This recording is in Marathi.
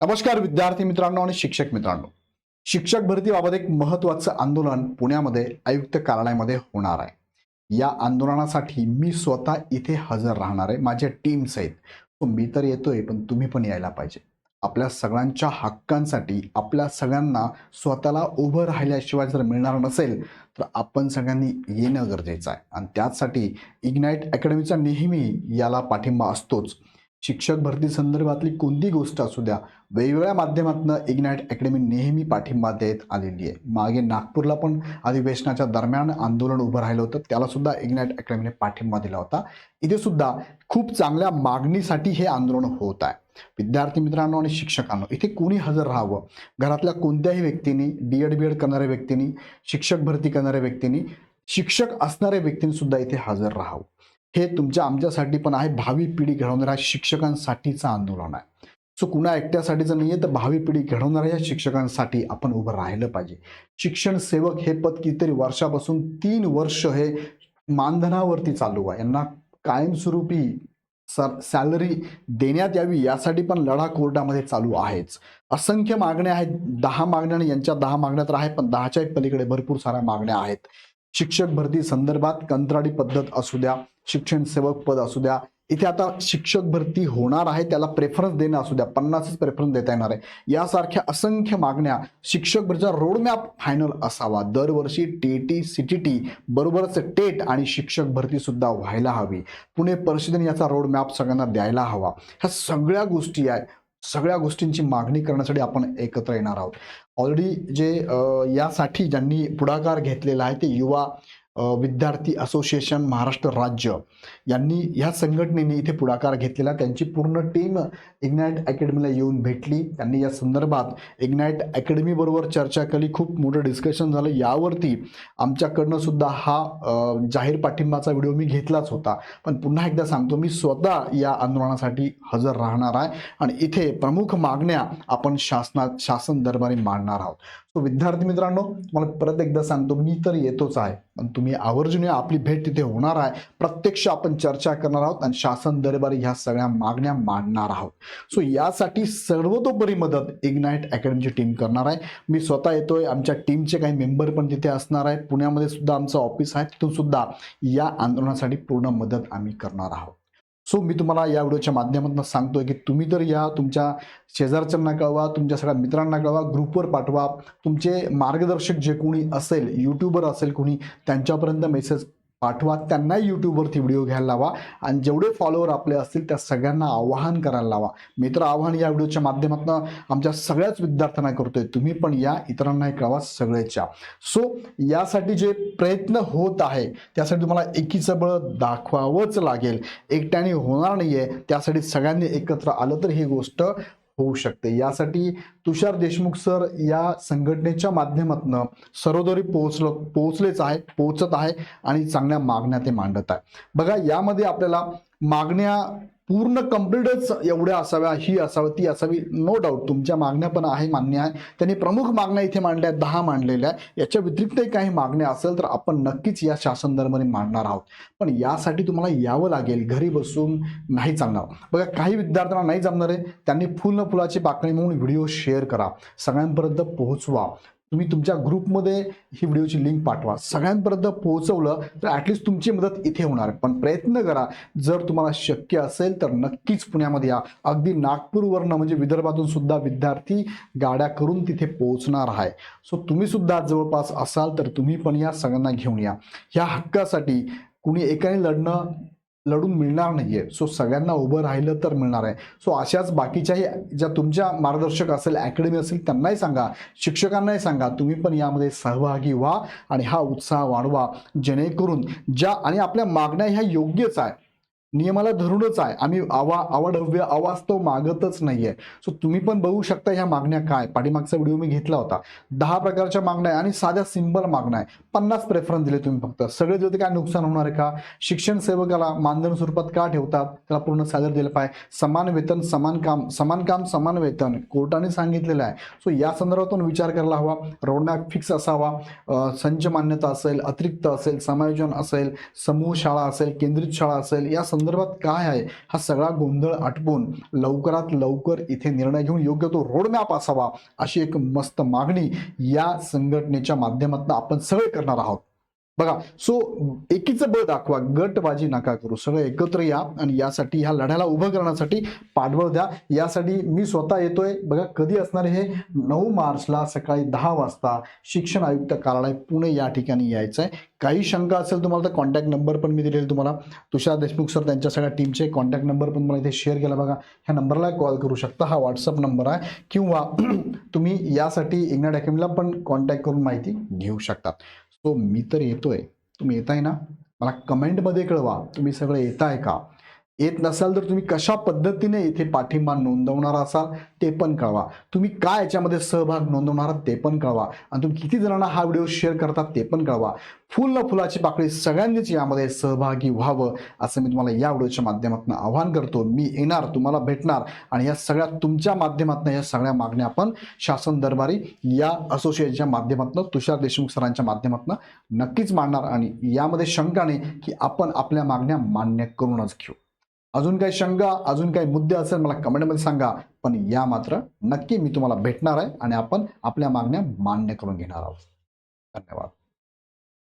नमस्कार विद्यार्थी मित्रांनो आणि शिक्षक मित्रांनो. शिक्षक भरतीबाबत एक महत्त्वाचं आंदोलन पुण्यामध्ये आयुक्त कार्यालयामध्ये होणार आहे. या आंदोलनासाठी मी स्वतः इथे हजर राहणार आहे माझ्या टीम सहित. मी तर येतोय पण तुम्ही पण यायला पाहिजे. आपल्या सगळ्यांच्या हक्कांसाठी आपल्या सगळ्यांना स्वतःला उभं राहिल्याशिवाय जर मिळणार नसेल तर आपण सगळ्यांनी येणं गरजेचं आहे आणि त्याचसाठी इग्नाइट अकॅडमीचा नेहमी याला पाठिंबा असतोच. शिक्षक भरती संदर्भातली कोणती गोष्ट असू द्या, वेगवेगळ्या माध्यमातून इग्नाइट अकॅडमी नेहमी पाठिंबा देत आलेली आहे. मागे नागपूरला पण अधिवेशनाच्या दरम्यान आंदोलन उभं राहिलं होतं, त्याला सुद्धा इग्नाइट अकॅडमीने पाठिंबा दिला होता. इथे सुद्धा खूप चांगल्या मागणीसाठी हे आंदोलन होत आहे. विद्यार्थी मित्रांनो आणि शिक्षकांनो, इथे कोणी हजर राहावं, घरातल्या कोणत्याही व्यक्तींनी, डीएड बीएड करणाऱ्या व्यक्तींनी, शिक्षक भरती करणाऱ्या व्यक्तींनी, शिक्षक असणाऱ्या व्यक्तींनी सुद्धा इथे हजर राहावं. हे तुमच्या आमच्यासाठी पण आहे, भावी पिढी घडवणाऱ्या शिक्षकांसाठीचं आंदोलन आहे. सो कुणा एकट्यासाठीचं नाही आहे, तर भावी पिढी घडवणाऱ्या या शिक्षकांसाठी आपण उभं राहिलं पाहिजे. शिक्षण सेवक हे पद कितीतरी वर्षापासून 3 वर्ष हे मानधनावरती चालू आहे. यांना कायमस्वरूपी सॅलरी देण्यात यावी यासाठी पण लढा कोर्टामध्ये चालू आहेच. असंख्य मागण्या आहेत. 10 मागण्या आणि यांच्या 10 मागण्या तर आहेत, पण 10च्या पलीकडे भरपूर साऱ्या मागण्या आहेत. शिक्षक भरती संदर्भात कंत्राटी पद्धत असू द्या, शिक्षण सेवक पद असू द्या, इथे आता शिक्षक भरती होणार आहे त्याला प्रेफरन्स देणं असू द्या, 50च प्रेफरन्स देता येणार आहे. यासारख्या असंख्य मागण्या, शिक्षक भरतीचा रोडमॅप फायनल असावा. दरवर्षी टीईटी सीटीटी बरोबरच टेट आणि शिक्षक भरती सुद्धा व्हायला हवी. पुणे परिषदेने याचा रोडमॅप सगळ्यांना द्यायला हवा. ह्या सगळ्या गोष्टी आहे, सगळ्या गोष्टींची मागणी करण्यासाठी आपण एकत्र येणार आहोत. ऑलरेडी जे यासाठी ज्यांनी पुढाकार घेतलेला आहे ते युवा विद्यार्थी असोसिएशन महाराष्ट्र राज्य यांनी, ह्या संघटनेने इथे पुढाकार घेतलेला. त्यांची पूर्ण टीम इग्नाइट अकॅडमीला येऊन भेटली. त्यांनी या संदर्भात इग्नाइट अकॅडमी बरोबर चर्चा केली. खूप मोठं डिस्कशन झालं. यावरती आमच्याकडनं सुद्धा हा जाहीर पाठिंबाचा व्हिडिओ मी घेतलाच होता. पण पुन्हा एकदा सांगतो, मी स्वतः या आंदोलनासाठी हजर राहणार आहे आणि इथे प्रमुख मागण्या आपण शासन दरबारी मांडणार आहोत. सो विद्यार्थी मित्रांनो, मला परत एकदा सांगतो, मी तर येतोच आहे, पण तुम्ही आवर्जून आपली भेट तिथे होणार आहे. प्रत्यक्ष आपण चर्चा करणार आहोत आणि शासन दरबारी ह्या सगळ्या मागण्या मांडणार आहोत. सो यासाठी सर्वतोपरी मदत इग्नाइट अकॅडमीची टीम करणार आहे. मी स्वतः येतोय, आमच्या टीमचे काही मेंबर पण तिथे असणार आहेत. पुण्यामध्ये सुद्धा आमचं ऑफिस आहे, तिथून सुद्धा या आंदोलनासाठी पूर्ण मदत आम्ही करणार आहोत. सो मी तुम्हाला या व्हिडिओच्या माध्यमातून सांगतोय की तुम्ही तर या, तुमच्या शेजारच्यांना कळवा, तुमच्या सगळ्या मित्रांना कळवा, ग्रुपवर पाठवा. तुमचे मार्गदर्शक जे कोणी असेल, यूट्यूबर असेल कोणी, त्यांच्यापर्यंत मेसेज पाठवा. त्यांनाही यूट्यूबवरती व्हिडिओ घ्यायला लावा आणि जेवढे फॉलोअर आपले असतील त्या सगळ्यांना आवाहन करायला लावा. मी तर आवाहन या व्हिडिओच्या माध्यमातून आमच्या सगळ्याच विद्यार्थ्यांना करतोय. तुम्ही पण या, इतरांनाही कळवा, सगळेच्या. सो यासाठी जे प्रयत्न होत आहे त्यासाठी तुम्हाला एकीचं बळ दाखवावंच लागेल. एकट्याने होणार नाहीये. त्यासाठी सगळ्यांनी एकत्र आलं तर ही गोष्ट होऊ शकते. यासाठी तुषार देशमुख सर या संघटनेच्या माध्यमातून सर्वदरी पोहोचत आहे आणि चांगल्या मागण्या ते मांडत आहे. बघा, यामध्ये आपल्याला मागण्या पूर्ण कम्प्लीटच एवढ्या असाव्या, ही असावी, ती असावी, नो डाऊट तुमच्या मागण्या पण आहे, मान्य आहे. त्यांनी प्रमुख मागण्या इथे मांडल्या आहेत, 10 मांडलेल्या आहे. याच्या व्यतिरिक्तही काही मागण्या असेल तर आपण नक्कीच या शासन दरबारी मांडणार आहोत. पण यासाठी तुम्हाला यावं लागेल, घरी बसून नाही चालणार. बघा, काही विद्यार्थ्यांना नाही जमणार आहे, त्यांनी फुल न फुलाची पाकळी म्हणून व्हिडिओ शेअर करा, सगळ्यांपर्यंत पोहोचवा. तुम्ही तुमच्या ग्रुपमध्ये ही व्हिडिओची लिंक पाठवा. सगळ्यांपर्यंत पोहोचवलं तर ॲटलिस्ट तुमची मदत इथे होणार आहे. पण प्रयत्न करा, जर तुम्हाला शक्य असेल तर नक्कीच पुण्यामध्ये या. अगदी नागपूरवरनं म्हणजे विदर्भातून सुद्धा विद्यार्थी गाड्या करून तिथे पोहोचणार आहे. सो तुम्ही सुद्धा जवळपास असाल तर तुम्ही पण या, सगळ्यांना घेऊन या. ह्या हक्कासाठी कुणी एकाने लढून मिळणार नाहीये. सो सगळ्यांना उभं राहिलं तर मिळणार आहे. सो अशाच बाकीच्याही ज्या तुमच्या मार्गदर्शक असेल, अकॅडमी असेल, त्यांनाही सांगा, शिक्षकांनाही सांगा, तुम्ही पण यामध्ये सहभागी व्हा आणि हा उत्साह वाढवा. जेणेकरून आणि आपल्या मागण्या ह्या योग्यच आहे, नियमाला धरूनच आहे. आम्ही अवाढव्य अवास्तव मागतच नाहीये. सो तुम्ही पण बघू शकता ह्या मागण्या काय. पाठीमागचा व्हिडिओ मी घेतला होता. 10 प्रकारच्या मागण्या आहे आणि साध्या सिंपल मागण्या आहे. 50 प्रेफरन्स दिले तुम्ही फक्त. सगळे दिले तर काय नुकसान होणार आहे का? शिक्षण सेवकाला मानधन स्वरूपात का ठेवतात? त्याला पूर्ण सॅलरी दिलं पाहिजे. समान वेतन समान काम, समान काम समान वेतन कोर्टाने सांगितलेलं आहे. सो या संदर्भातून विचार करायला हवा. रोडमॅप फिक्स असावा. संच मान्यता असेल, अतिरिक्त असेल, समायोजन असेल, समूह शाळा असेल, केंद्रित शाळा असेल, या संदर्भात काय आहे हा सगळा गोंधळ आटपून लवकरात लवकर इथे निर्णय घेऊन योग्य तो रोडमॅप असावा अशी एक मस्त मागणी या संघटनेच्या माध्यमातून आपण सगळे करणार आहोत. बघा, सो एकीचं बळ दाखवा, गटबाजी नका करू, सगळं एकत्र या आणि यासाठी ह्या लढ्याला उभं करण्यासाठी पाठबळ द्या. यासाठी मी स्वतः येतोय. बघा, कधी असणार हे 9 मार्चला सकाळी 10 वाजता शिक्षण आयुक्त कार्यालय पुणे या ठिकाणी यायचं आहे. काही शंका असेल तुम्हाला तर कॉन्टॅक्ट नंबर पण मी दिलेला तुम्हाला, तुषार देशमुख सर त्यांच्या सगळ्या टीमचे कॉन्टॅक्ट नंबर पण मला इथे शेअर केला. बघा, ह्या नंबरला कॉल करू शकता, हा व्हॉट्सअप नंबर आहे, किंवा तुम्ही यासाठी इग्नाइट अकॅडमीला पण कॉन्टॅक्ट करून माहिती घेऊ शकता. सो मी तर येतोय, तुम्ही येताय ना? मला कमेंटमध्ये कळवा, तुम्ही सगळे येताय का? येत नसाल तर तुम्ही कशा पद्धतीने इथे पाठिंबा नोंदवणार असाल ते पण कळवा. तुम्ही काय याच्यामध्ये सहभाग नोंदवणार आहात ते पण कळवा. आणि तुम्ही किती जणांना हा व्हिडिओ शेअर करतात ते पण कळवा. फुल ना फुलाची पाकळी सगळ्यांनीच यामध्ये सहभागी व्हावं असं मी तुम्हाला या व्हिडिओच्या माध्यमातून आवाहन करतो. मी येणार, तुम्हाला भेटणार आणि या सगळ्या तुमच्या माध्यमातून या सगळ्या मागण्या आपण शासन दरबारी या असोसिएशनच्या माध्यमातून तुषार देशमुख सरांच्या माध्यमातून नक्कीच मांडणार. आणि यामध्ये शंका नाही की आपण आपल्या मागण्या मान्य करूनच घेऊ. अजून काही शंका, अजून काही मुद्दे असेल मला कमेंटमध्ये सांगा, पण या मात्र नक्की मी तुम्हाला भेटणार आहे आणि आपण आपल्या मागण्या मान्य करून घेणार आहोत. धन्यवाद.